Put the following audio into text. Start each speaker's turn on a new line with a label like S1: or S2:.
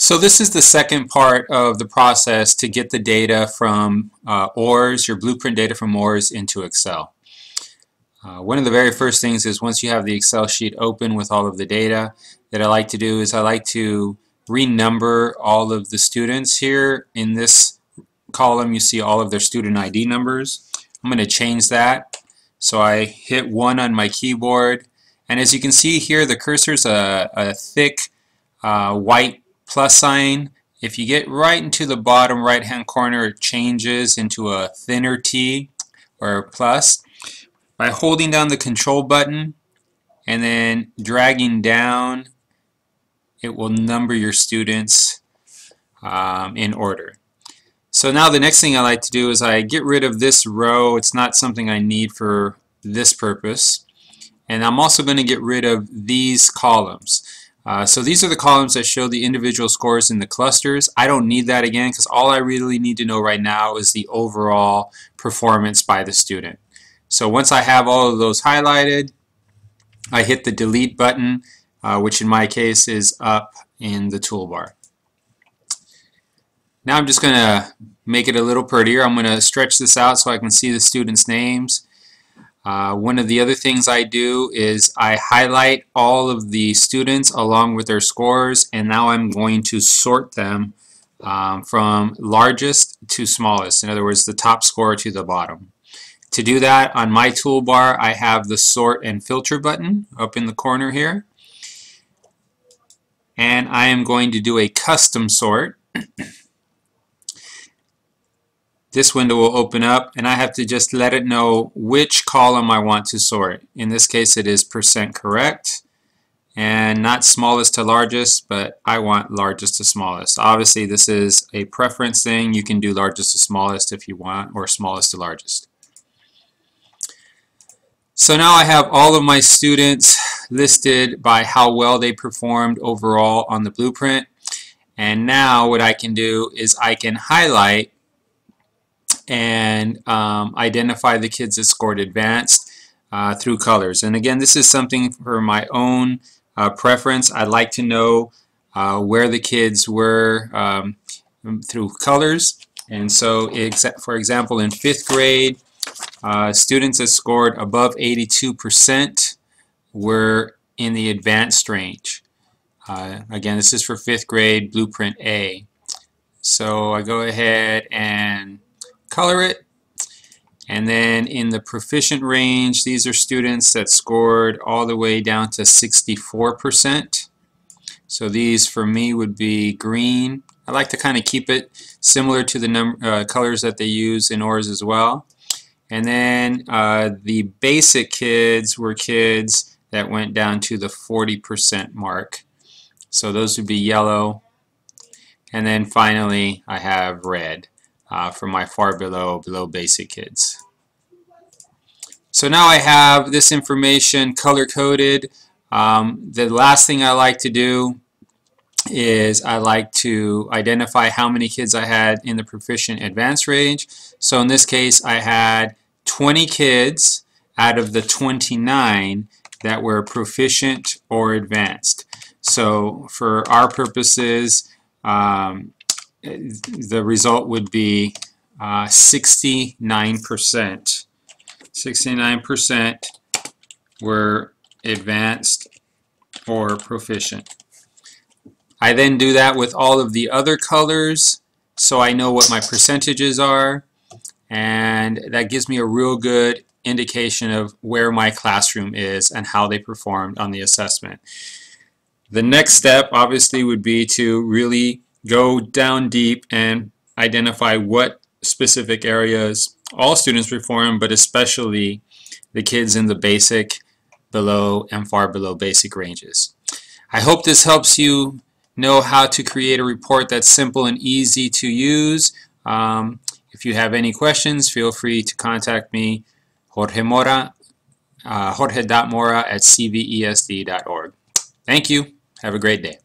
S1: So this is the second part of the process to get the data from ORS, your blueprint data from ORS, into Excel. One of the very first things is once you have the Excel sheet open with all of the data, that I like to do is I like to renumber all of the students. Here in this column you see all of their student ID numbers. I'm going to change that. So I hit 1 on my keyboard, and as you can see here the cursor's a thick white plus sign. If you get right into the bottom right hand corner, it changes into a thinner T or a plus. By holding down the control button and then dragging down, it will number your students in order. So now the next thing I like to do is I get rid of this row. It's not something I need for this purpose. And I'm also going to get rid of these columns. So these are the columns that show the individual scores in the clusters. I don't need that again because all I really need to know right now is the overall performance by the student. So once I have all of those highlighted, I hit the delete button, which in my case is up in the toolbar. Now I'm just going to make it a little prettier. I'm going to stretch this out so I can see the students' names. One of the other things I do is I highlight all of the students along with their scores, and now I'm going to sort them from largest to smallest. In other words, the top score to the bottom. To do that, on my toolbar I have the sort and filter button up in the corner here, and I am going to do a custom sort. This window will open up and I have to just let it know which column I want to sort. In this case it is percent correct, and not smallest to largest, but I want largest to smallest. Obviously this is a preference thing. You can do largest to smallest if you want, or smallest to largest. So now I have all of my students listed by how well they performed overall on the blueprint, and now what I can do is I can highlight and identify the kids that scored advanced through colors. And again, this is something for my own preference. I'd like to know where the kids were through colors. And so for example, in 5th grade, students that scored above 82% were in the advanced range. Again, this is for 5th grade blueprint A. So I go ahead and color it, and then in the proficient range, these are students that scored all the way down to 64%. So these for me would be green. I like to kind of keep it similar to the colors that they use in ORS as well. And then the basic kids were kids that went down to the 40% mark. So those would be yellow. And then finally I have red for my far below basic kids. So now I have this information color coded. The last thing I like to do is I like to identify how many kids I had in the proficient advanced range. So in this case I had 20 kids out of the 29 that were proficient or advanced. So for our purposes, the result would be 69%. 69% were advanced or proficient. I then do that with all of the other colors so I know what my percentages are, and that gives me a real good indication of where my classroom is and how they performed on the assessment. The next step obviously would be to really go down deep and identify what specific areas all students perform, but especially the kids in the basic, below, and far below basic ranges. I hope this helps you know how to create a report that's simple and easy to use. If you have any questions, feel free to contact me, Jorge.Mora at cvesd.org. Thank you. Have a great day.